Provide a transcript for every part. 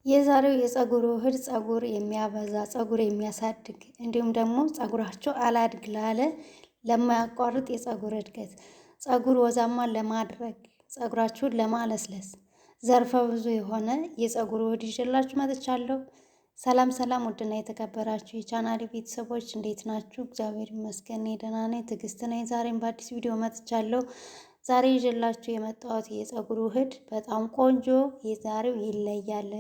የዛሬው የፀጉር ውህድ ፀጉር የሚያበዛ ፀጉር የሚያሳድግ እንዲሁም ደግሞ ፀጉራቸው አላድግ ላለ ለማያቋርጥ የፀጉር እድገት ፀጉር ወዛማ ለማድረግ ፀጉራችሁን ለማለስለስ ዘርፈ ብዙ የሆነ የፀጉር ውህድ ይዤላችሁ መጥቻለሁ። ሰላም ሰላም፣ ውድና የተከበራችሁ የቻናሌ ቤተሰቦች እንዴት ናችሁ? እግዚአብሔር ይመስገን እኔ ደህና ነኝ። ትዕግስት ነኝ። ዛሬም በአዲስ ቪዲዮ መጥቻለሁ። ዛሬ ይዤላችሁ የመጣሁት የፀጉር ውህድ በጣም ቆንጆ፣ የዛሬው ይለያል።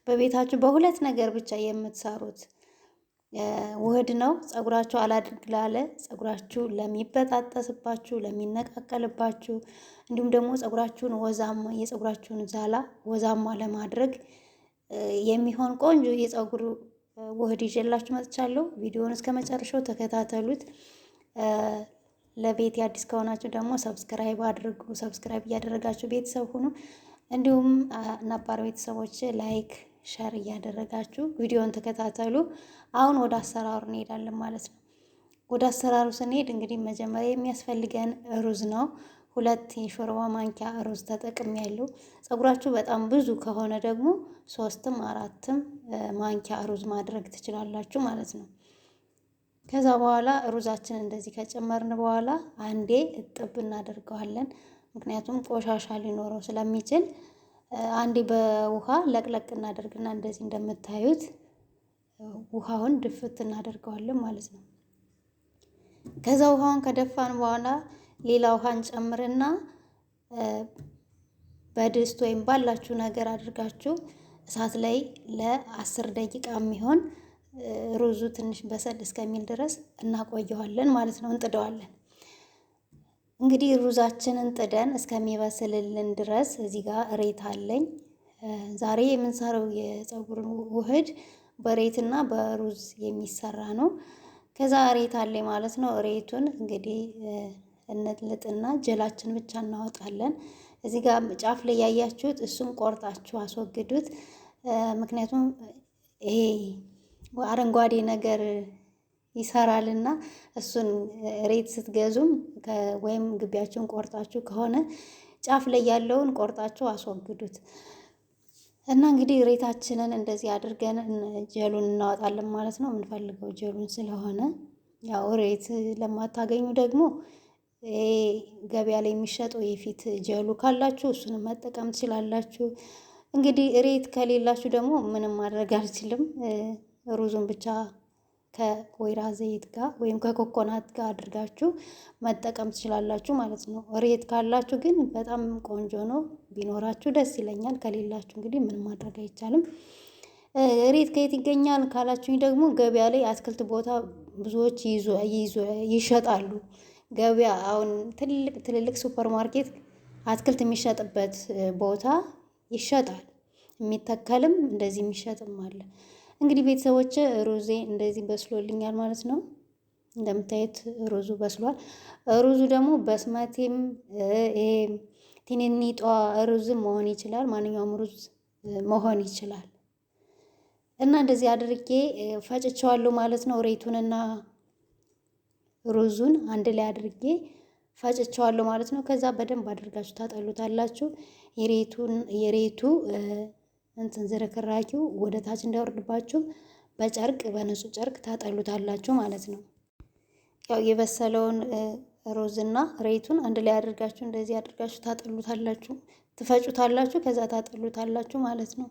በቤታችሁ በሁለት ነገር ብቻ የምትሰሩት ውህድ ነው። ፀጉራችሁ አላድግ ላለ፣ ፀጉራችሁ ለሚበጣጠስባችሁ፣ ለሚነቃቀልባችሁ እንዲሁም ደግሞ ፀጉራችሁን ወዛማ የፀጉራችሁን ዛላ ወዛማ ለማድረግ የሚሆን ቆንጆ የፀጉር ውህድ ይዤላችሁ መጥቻለሁ። ቪዲዮውን እስከ መጨረሻው ተከታተሉት። ለቤት አዲስ ከሆናችሁ ደግሞ ሰብስክራይብ አድርጉ። ሰብስክራይብ እያደረጋችሁ ቤተሰብ ሁኑ። እንዲሁም ነባር ቤተሰቦች ላይክ ሸር እያደረጋችሁ ቪዲዮውን ተከታተሉ። አሁን ወደ አሰራሩ እንሄዳለን ማለት ነው። ወደ አሰራሩ ስንሄድ እንግዲህ መጀመሪያ የሚያስፈልገን ሩዝ ነው። 2 የሾርባ ማንኪያ ሩዝ ተጠቅሜያለሁ። ፀጉራችሁ በጣም ብዙ ከሆነ ደግሞ 3ም 4ም ማንኪያ ሩዝ ማድረግ ትችላላችሁ ማለት ነው። ከዛ በኋላ ሩዛችን እንደዚህ ከጨመርን በኋላ አንዴ እጥብ እናደርገዋለን። ምክንያቱም ቆሻሻ ሊኖረው ስለሚችል አንዴ በውሃ ለቅለቅ እናደርግና እንደዚህ እንደምታዩት ውሃውን ድፍት እናደርገዋለን ማለት ነው። ከዛ ውሃውን ከደፋን በኋላ ሌላ ውሃ እንጨምርና በድስት ወይም ባላችሁ ነገር አድርጋችሁ እሳት ላይ ለ10 ደቂቃ የሚሆን ሩዙ ትንሽ በሰል እስከሚል ድረስ እናቆየዋለን ማለት ነው። እንጥደዋለን። እንግዲህ ሩዛችንን ጥደን እስከሚበስልልን ድረስ እዚህ ጋር እሬት አለኝ። ዛሬ የምንሰራው የፀጉር ውህድ በሬትና በሩዝ የሚሰራ ነው። ከዛ እሬት አለኝ ማለት ነው። እሬቱን እንግዲህ እንልጥና ጀላችን ብቻ እናወጣለን። እዚህ ጋር ጫፍ ላይ ያያችሁት እሱን ቆርጣችሁ አስወግዱት። ምክንያቱም ይሄ አረንጓዴ ነገር ይሰራልና እሱን እሬት ስትገዙም ወይም ግቢያችሁን ቆርጣችሁ ከሆነ ጫፍ ላይ ያለውን ቆርጣችሁ አስወግዱት። እና እንግዲህ እሬታችንን እንደዚህ አድርገን ጀሉን እናወጣለን ማለት ነው። የምንፈልገው ጀሉን ስለሆነ ያው እሬት ለማታገኙ ደግሞ ገበያ ላይ የሚሸጠው የፊት ጀሉ ካላችሁ እሱንም መጠቀም ትችላላችሁ። እንግዲህ እሬት ከሌላችሁ ደግሞ ምንም ማድረግ አልችልም። ሩዙን ብቻ ከወይራ ዘይት ጋር ወይም ከኮኮናት ጋር አድርጋችሁ መጠቀም ትችላላችሁ ማለት ነው። እሬት ካላችሁ ግን በጣም ቆንጆ ነው፣ ቢኖራችሁ ደስ ይለኛል። ከሌላችሁ እንግዲህ ምንም ማድረግ አይቻልም። እሬት ከየት ይገኛል ካላችሁኝ ደግሞ ገበያ ላይ አትክልት ቦታ ብዙዎች ይሸጣሉ። ገበያ አሁን ትልልቅ ሱፐር ማርኬት አትክልት የሚሸጥበት ቦታ ይሸጣል። የሚተከልም እንደዚህ የሚሸጥም አለ። እንግዲህ ቤተሰቦች ሩዜ እንደዚህ በስሎልኛል ማለት ነው። እንደምታዩት ሩዙ በስሏል። ሩዙ ደግሞ በስመቲም ቲኒኒጧ ሩዝም መሆን ይችላል። ማንኛውም ሩዝ መሆን ይችላል። እና እንደዚህ አድርጌ ፈጭቸዋለሁ ማለት ነው። ሬቱንና ሩዙን አንድ ላይ አድርጌ ፈጭቸዋለሁ ማለት ነው። ከዛ በደንብ አድርጋችሁ ታጠሉታላችሁ። የሬቱ እንትን ዝርክራኪው ወደ ታች እንዳይወርድባችሁ በጨርቅ በንጹህ ጨርቅ ታጠሉታላችሁ ማለት ነው። ያው የበሰለውን ሩዝና ሬቱን አንድ ላይ አድርጋችሁ እንደዚህ አድርጋችሁ ታጠሉታላችሁ፣ ትፈጩታላችሁ፣ ከዛ ታጠሉታላችሁ ማለት ነው።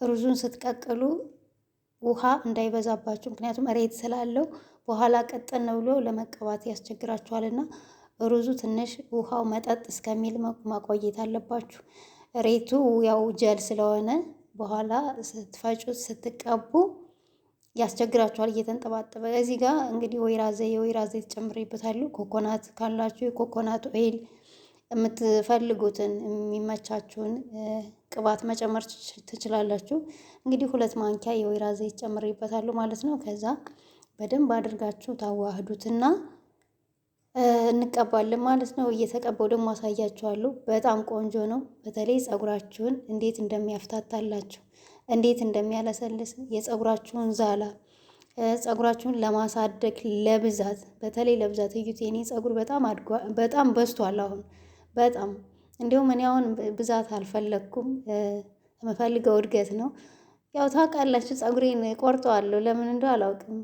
ሩዙን ስትቀቅሉ ውሃ እንዳይበዛባችሁ፣ ምክንያቱም ሬት ስላለው በኋላ ቀጠን ብሎ ለመቀባት ያስቸግራችኋልና ሩዙ ትንሽ ውሃው መጠጥ እስከሚል ማቆየት አለባችሁ። ሬቱ ያው ጀል ስለሆነ በኋላ ስትፈጩት ስትቀቡ ያስቸግራችኋል እየተንጠባጠበ። እዚህ ጋር እንግዲህ የወይራ ዘይት ጨምሬበታለሁ። ኮኮናት ካላችሁ የኮኮናት ኦይል የምትፈልጉትን የሚመቻችሁን ቅባት መጨመር ትችላላችሁ። እንግዲህ 2 ማንኪያ የወይራ ዘይት ጨምሬበታለሁ ማለት ነው። ከዛ በደንብ አድርጋችሁ ታዋህዱትና እንቀባለን ማለት ነው። እየተቀባው ደግሞ አሳያችኋለሁ። በጣም ቆንጆ ነው። በተለይ ፀጉራችሁን እንዴት እንደሚያፍታታላችሁ፣ እንዴት እንደሚያለሰልስ የፀጉራችሁን ዛላ ፀጉራችሁን ለማሳደግ ለብዛት፣ በተለይ ለብዛት እዩት። የኔ ፀጉር በጣም በዝቷል አሁን በጣም እንዲሁም እኔ አሁን ብዛት አልፈለግኩም። የምፈልገው እድገት ነው። ያው ታውቃላችሁ ፀጉሬን ቆርጠዋለሁ። ለምን እንደው አላውቅም።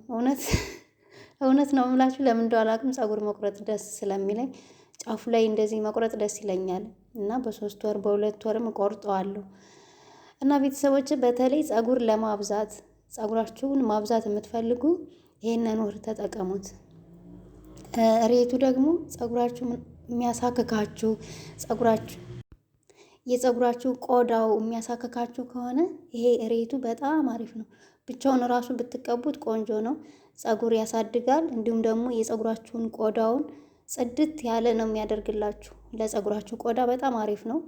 እውነት ነው የምላችሁ። ለምን እንደው አላውቅም። ፀጉር መቁረጥ ደስ ስለሚለኝ ጫፉ ላይ እንደዚህ መቁረጥ ደስ ይለኛል እና በ3 ወር በ2 ወርም ቆርጠዋለሁ። እና ቤተሰቦች በተለይ ፀጉር ለማብዛት ፀጉራችሁን ማብዛት የምትፈልጉ ይሄንን ወር ተጠቀሙት። ሬቱ ደግሞ ፀጉራችሁ የሚያሳክካችሁ የፀጉራችሁ ቆዳው የሚያሳክካችሁ ከሆነ ይሄ ሬቱ በጣም አሪፍ ነው። ብቻውን ራሱ ብትቀቡት ቆንጆ ነው። ፀጉር ያሳድጋል። እንዲሁም ደግሞ የፀጉራችሁን ቆዳውን ጽድት ያለ ነው የሚያደርግላችሁ። ለፀጉራችሁ ቆዳ በጣም አሪፍ ነው።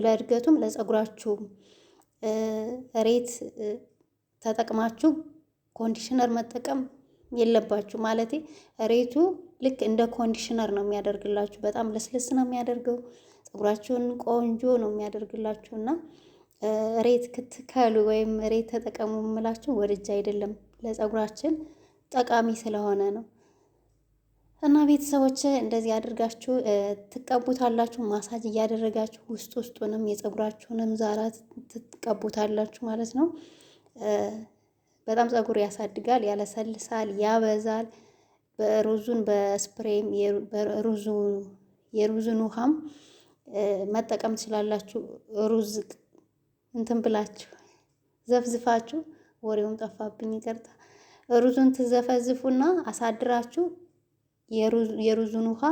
ለእድገቱም ለፀጉራችሁም ሬት ተጠቅማችሁ ኮንዲሽነር መጠቀም የለባችሁ። ማለቴ ሬቱ ልክ እንደ ኮንዲሽነር ነው የሚያደርግላችሁ። በጣም ለስለስ ነው የሚያደርገው። ፀጉራችሁን ቆንጆ ነው የሚያደርግላችሁ። እና ሬት ክትከሉ ወይም ሬት ተጠቀሙ የምላችሁ ወድጄ አይደለም፣ ለፀጉራችን ጠቃሚ ስለሆነ ነው። እና ቤተሰቦች እንደዚህ አድርጋችሁ ትቀቡታላችሁ። ማሳጅ እያደረጋችሁ ውስጡንም የፀጉራችሁንም ዛራት ትቀቡታላችሁ ማለት ነው። በጣም ፀጉር ያሳድጋል፣ ያለሰልሳል፣ ያበዛል። በሩዙን በስፕሬም የሩዝን ውሃም መጠቀም ትችላላችሁ። ሩዝ እንትን ብላችሁ ዘፍዝፋችሁ፣ ወሬውን ጠፋብኝ ይቅርታ። ሩዙን ትዘፈዝፉና አሳድራችሁ የሩዙን ውሃ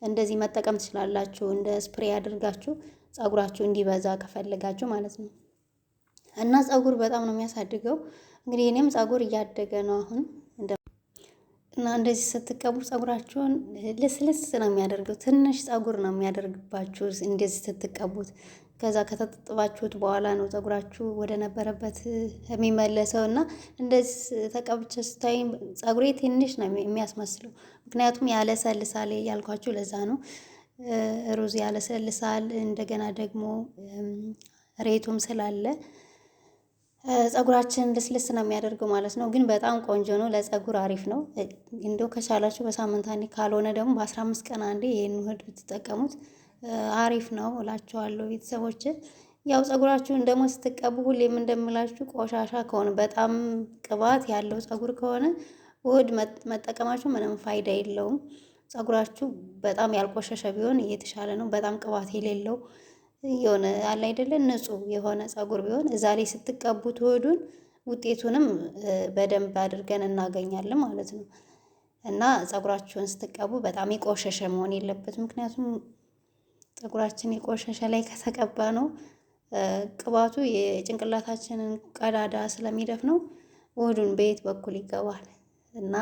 እንደዚህ መጠቀም ትችላላችሁ። እንደ ስፕሬ አድርጋችሁ ፀጉራችሁ እንዲበዛ ከፈለጋችሁ ማለት ነው። እና ፀጉር በጣም ነው የሚያሳድገው። እንግዲህ እኔም ፀጉር እያደገ ነው አሁን። እና እንደዚህ ስትቀቡ ፀጉራችሁን ልስልስ ነው የሚያደርገው። ትንሽ ፀጉር ነው የሚያደርግባችሁ እንደዚህ ስትቀቡት። ከዛ ከተጠጥባችሁት በኋላ ነው ፀጉራችሁ ወደ ነበረበት የሚመለሰው። እና እንደዚህ ተቀብቼ ስታይ ፀጉሬ ትንሽ ነው የሚያስመስለው። ምክንያቱም ያለሰልሳል ያልኳችሁ ለዛ ነው። ሩዝ ያለሰልሳል፣ እንደገና ደግሞ ሬቱም ስላለ ፀጉራችን ልስልስ ነው የሚያደርገው ማለት ነው። ግን በጣም ቆንጆ ነው፣ ለፀጉር አሪፍ ነው። እንደው ከቻላችሁ በሳምንት አንዴ ካልሆነ ደግሞ በ15 ቀን አንዴ ይሄን ውህድ ብትጠቀሙት አሪፍ ነው እላችኋለሁ ቤተሰቦች። ያው ፀጉራችሁን ደግሞ ስትቀቡ ሁሌም እንደምላችሁ ቆሻሻ ከሆነ በጣም ቅባት ያለው ፀጉር ከሆነ ውህድ መጠቀማችሁ ምንም ፋይዳ የለውም። ፀጉራችሁ በጣም ያልቆሸሸ ቢሆን እየተሻለ ነው። በጣም ቅባት የሌለው የሆነ አለ አይደለ ንጹህ የሆነ ፀጉር ቢሆን እዛ ላይ ስትቀቡት ውህዱን ውጤቱንም በደንብ አድርገን እናገኛለን ማለት ነው። እና ፀጉራችሁን ስትቀቡ በጣም የቆሸሸ መሆን የለበትም። ምክንያቱም ፀጉራችን የቆሸሸ ላይ ከተቀባ ነው ቅባቱ የጭንቅላታችንን ቀዳዳ ስለሚደፍነው ውህዱን በየት በኩል ይገባል። እና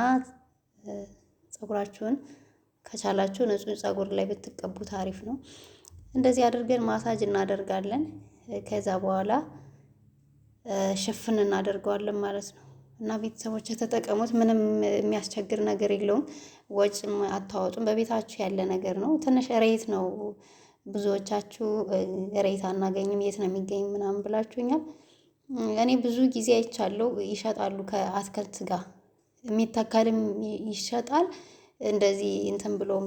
ፀጉራችሁን ከቻላችሁ ንጹህ ፀጉር ላይ ብትቀቡት አሪፍ ነው። እንደዚህ አድርገን ማሳጅ እናደርጋለን። ከዛ በኋላ ሽፍን እናደርገዋለን ማለት ነው። እና ቤተሰቦች የተጠቀሙት ምንም የሚያስቸግር ነገር የለውም። ወጭም አታወጡም። በቤታችሁ ያለ ነገር ነው። ትንሽ ሬት ነው። ብዙዎቻችሁ ሬት አናገኝም የት ነው የሚገኝ ምናምን ብላችሁኛል። እኔ ብዙ ጊዜ አይቻለሁ። ይሸጣሉ፣ ከአትክልት ጋር የሚተከልም ይሸጣል። እንደዚህ እንትን ብሎም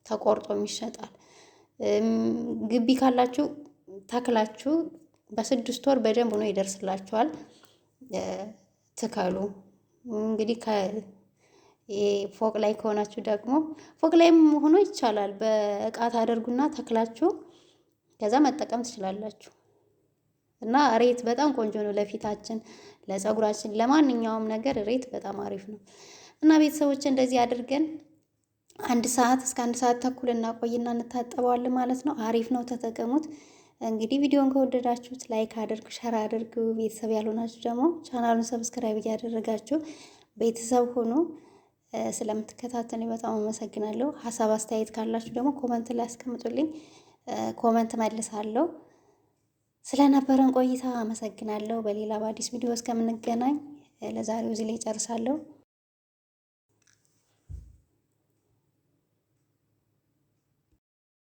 ተቆርጦም ይሸጣል። ግቢ ካላችሁ ተክላችሁ በ6 ወር በደንብ ሆኖ ይደርስላችኋል። ትከሉ እንግዲህ ፎቅ ላይ ከሆናችሁ ደግሞ ፎቅ ላይም ሆኖ ይቻላል። በእቃ ታደርጉና ተክላችሁ ከዛ መጠቀም ትችላላችሁ። እና ሬት በጣም ቆንጆ ነው ለፊታችን፣ ለፀጉራችን፣ ለማንኛውም ነገር ሬት በጣም አሪፍ ነው። እና ቤተሰቦች እንደዚህ አድርገን 1 ሰዓት እስከ 1 ሰዓት ተኩል እናቆይና እንታጠበዋለን ማለት ነው። አሪፍ ነው፣ ተጠቀሙት። እንግዲህ ቪዲዮን ከወደዳችሁት ላይክ አድርጉ፣ ሸር አድርጉ። ቤተሰብ ያልሆናችሁ ደግሞ ቻናሉን ሰብስክራይብ እያደረጋችሁ ቤተሰብ ሆኖ ስለምትከታተሉኝ በጣም አመሰግናለሁ። ሀሳብ አስተያየት ካላችሁ ደግሞ ኮመንት ላይ አስቀምጡልኝ፣ ኮመንት መልሳለሁ። ስለነበረን ቆይታ አመሰግናለሁ። በሌላ በአዲስ ቪዲዮ እስከምንገናኝ ለዛሬው እዚህ ላይ ጨርሳለሁ።